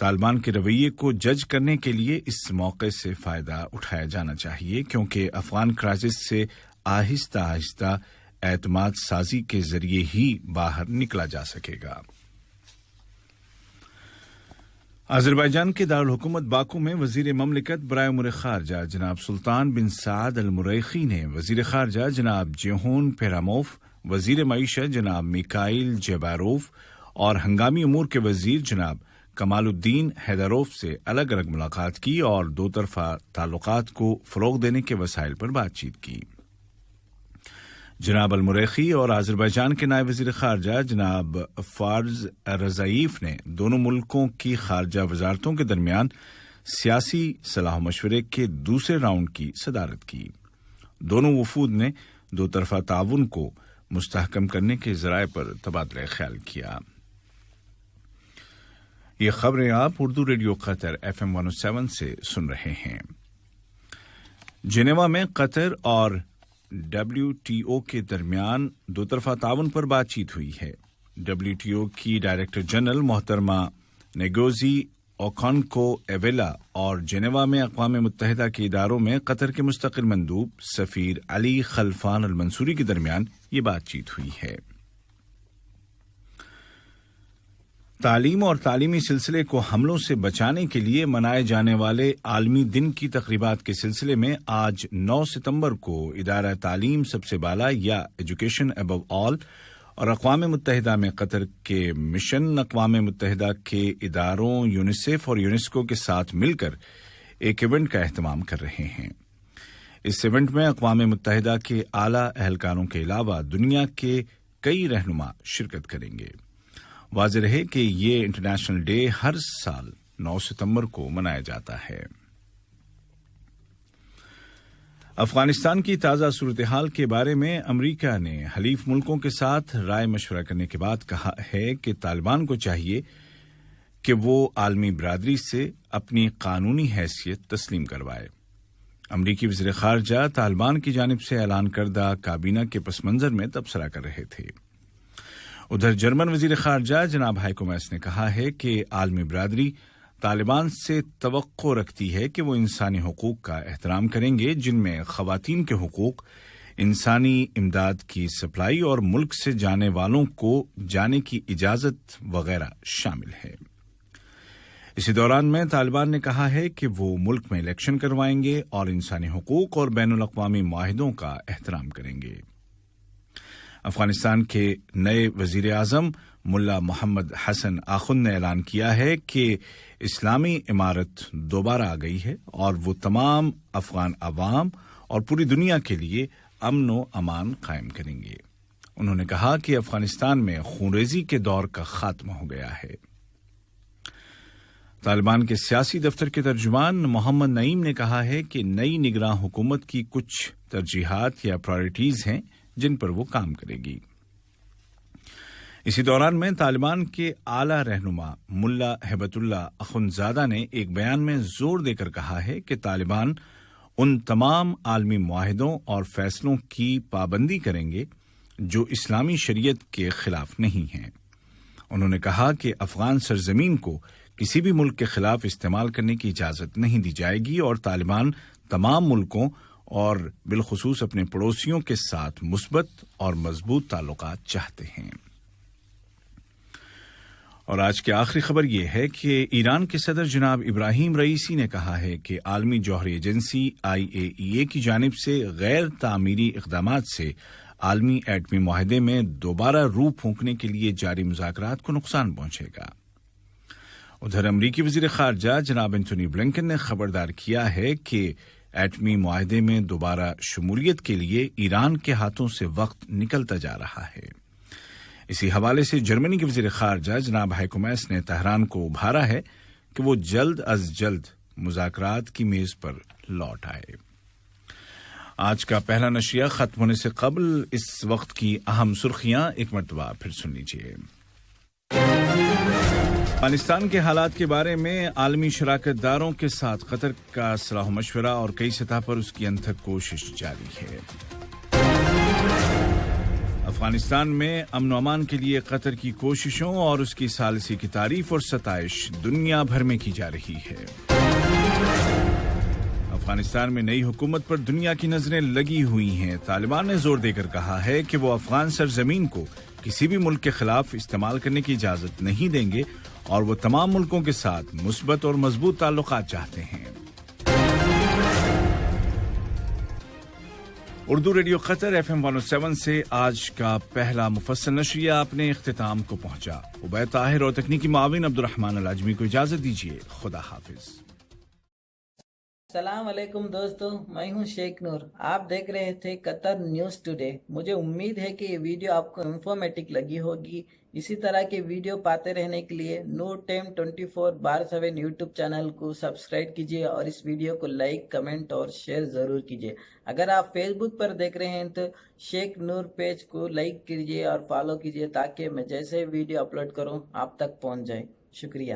طالبان کے رویے کو جج کرنے کے لیے اس موقع سے فائدہ اٹھایا جانا چاہیے، کیونکہ افغان کرائسس سے آہستہ آہستہ اعتماد سازی کے ذریعے ہی باہر نکلا جا سکے گا۔ آذربائیجان کے دارالحکومت باکو میں وزیر مملکت برائے امور خارجہ جناب سلطان بن سعد المریخی نے وزیر خارجہ جناب جیہون پیراموف، وزیر معیشت جناب میکائل جیباروف اور ہنگامی امور کے وزیر جناب کمال الدین حیدروف سے الگ الگ ملاقات کی اور دو طرفہ تعلقات کو فروغ دینے کے وسائل پر بات چیت کی۔ جناب المریخی اور آذربائیجان کے نائب وزیر خارجہ جناب فارز رضائیف نے دونوں ملکوں کی خارجہ وزارتوں کے درمیان سیاسی صلاح و مشورے کے دوسرے راؤنڈ کی صدارت کی۔ دونوں وفود نے دو طرفہ تعاون کو مستحکم کرنے کے ذرائع پر تبادلہ خیال کیا۔ یہ خبریں آپ اردو ریڈیو قطر FM 107 سے سن رہے ہیں۔ جنیوا میں قطر اور WTO کے درمیان دو طرفہ تعاون پر بات چیت ہوئی ہے۔ WTO کی ڈائریکٹر جنرل محترمہ نیگوزی اوکانکو ایویلا اور جنیوا میں اقوام متحدہ کے اداروں میں قطر کے مستقل مندوب سفیر علی خلفان المنصوری کے درمیان یہ بات چیت ہوئی ہے۔ تعلیم اور تعلیمی سلسلے کو حملوں سے بچانے کے لیے منائے جانے والے عالمی دن کی تقریبات کے سلسلے میں آج 9 ستمبر کو ادارہ تعلیم سب سے بالا یا ایجوکیشن ابو آل اور اقوام متحدہ میں قطر کے مشن اقوام متحدہ کے اداروں یونیسیف اور یونیسکو کے ساتھ مل کر ایک ایونٹ کا اہتمام کر رہے ہیں۔ اس ایونٹ میں اقوام متحدہ کے اعلی اہلکاروں کے علاوہ دنیا کے کئی رہنما شرکت کریں گے۔ واضح رہے کہ یہ انٹرنیشنل ڈے ہر سال 9 ستمبر کو منایا جاتا ہے۔ افغانستان کی تازہ صورتحال کے بارے میں امریکہ نے حلیف ملکوں کے ساتھ رائے مشورہ کرنے کے بعد کہا ہے کہ طالبان کو چاہیے کہ وہ عالمی برادری سے اپنی قانونی حیثیت تسلیم کروائے۔ امریکی وزیر خارجہ طالبان کی جانب سے اعلان کردہ کابینہ کے پس منظر میں تبصرہ کر رہے تھے۔ ادھر جرمن وزیر خارجہ جناب ہائیکو میس نے کہا ہے کہ عالمی برادری طالبان سے توقع رکھتی ہے کہ وہ انسانی حقوق کا احترام کریں گے، جن میں خواتین کے حقوق، انسانی امداد کی سپلائی اور ملک سے جانے والوں کو جانے کی اجازت وغیرہ شامل ہے۔ اسی دوران میں طالبان نے کہا ہے کہ وہ ملک میں الیکشن کروائیں گے اور انسانی حقوق اور بین الاقوامی معاہدوں کا احترام کریں گے۔ افغانستان کے نئے وزیر اعظم ملا محمد حسن آخند نے اعلان کیا ہے کہ اسلامی امارت دوبارہ آ گئی ہے اور وہ تمام افغان عوام اور پوری دنیا کے لیے امن و امان قائم کریں گے۔ انہوں نے کہا کہ افغانستان میں خونریزی کے دور کا خاتمہ ہو گیا ہے۔ طالبان کے سیاسی دفتر کے ترجمان محمد نعیم نے کہا ہے کہ نئی نگراں حکومت کی کچھ ترجیحات یا پرائرٹیز ہیں جن پر وہ کام کرے گی۔ اسی دوران میں طالبان کے اعلی رہنما ملا ہیبت اللہ اخندزادہ نے ایک بیان میں زور دے کر کہا ہے کہ طالبان ان تمام عالمی معاہدوں اور فیصلوں کی پابندی کریں گے جو اسلامی شریعت کے خلاف نہیں ہیں۔ انہوں نے کہا کہ افغان سرزمین کو کسی بھی ملک کے خلاف استعمال کرنے کی اجازت نہیں دی جائے گی اور طالبان تمام ملکوں اور بالخصوص اپنے پڑوسیوں کے ساتھ مثبت اور مضبوط تعلقات چاہتے ہیں۔ اور آج کی آخری خبر یہ ہے کہ ایران کے صدر جناب ابراہیم رئیسی نے کہا ہے کہ عالمی جوہری ایجنسی IAEA کی جانب سے غیر تعمیری اقدامات سے عالمی ایٹمی معاہدے میں دوبارہ روح پھونکنے کے لیے جاری مذاکرات کو نقصان پہنچے گا۔ ادھر امریکی وزیر خارجہ جناب اینتھونی بلنکن نے خبردار کیا ہے کہ ایٹمی معاہدے میں دوبارہ شمولیت کے لیے ایران کے ہاتھوں سے وقت نکلتا جا رہا ہے۔ اسی حوالے سے جرمنی کے وزیر خارجہ جناب ہائیکو میس نے تہران کو ابھارا ہے کہ وہ جلد از جلد مذاکرات کی میز پر لوٹ آئے۔ آج کا پہلا نشریہ ختم ہونے سے قبل اس وقت کی اہم سرخیاں ایک مرتبہ پھر سن لیجیے۔ افغانستان کے حالات کے بارے میں عالمی شراکت داروں کے ساتھ قطر کا صلاح و مشورہ اور کئی سطح پر اس کی انتھک کوشش جاری ہے۔ افغانستان میں امن و امان کے لیے قطر کی کوششوں اور اس کی ثالثی کی تعریف اور ستائش دنیا بھر میں کی جا رہی ہے۔ افغانستان میں نئی حکومت پر دنیا کی نظریں لگی ہوئی ہیں۔ طالبان نے زور دے کر کہا ہے کہ وہ افغان سرزمین کو کسی بھی ملک کے خلاف استعمال کرنے کی اجازت نہیں دیں گے اور وہ تمام ملکوں کے ساتھ مثبت اور مضبوط تعلقات چاہتے ہیں۔ اردو ریڈیو قطر FM 107 سے آج کا پہلا مفصل نشریہ اپنے اختتام کو پہنچا۔ عبید طاہر اور تکنیکی معاون عبدالرحمان العجمی کو اجازت دیجیے۔ خدا حافظ۔ السلام علیکم دوستو، میں ہوں شیخ نور۔ آپ دیکھ رہے تھے قطر نیوز ٹوڈے۔ مجھے امید ہے کہ یہ ویڈیو آپ کو انفارمیٹک لگی ہوگی۔ اسی طرح کے ویڈیو پاتے رہنے کے لیے نور ٹائم 24/7 یوٹیوب چینل کو سبسکرائب کیجیے اور اس ویڈیو کو لائک، کمنٹ اور شیئر ضرور کیجیے۔ اگر آپ فیس بک پر دیکھ رہے ہیں تو شیخ نور پیج کو لائک کیجیے اور فالو کیجیے تاکہ میں جیسے ویڈیو اپلوڈ کروں آپ تک پہنچ جائے۔ شکریہ۔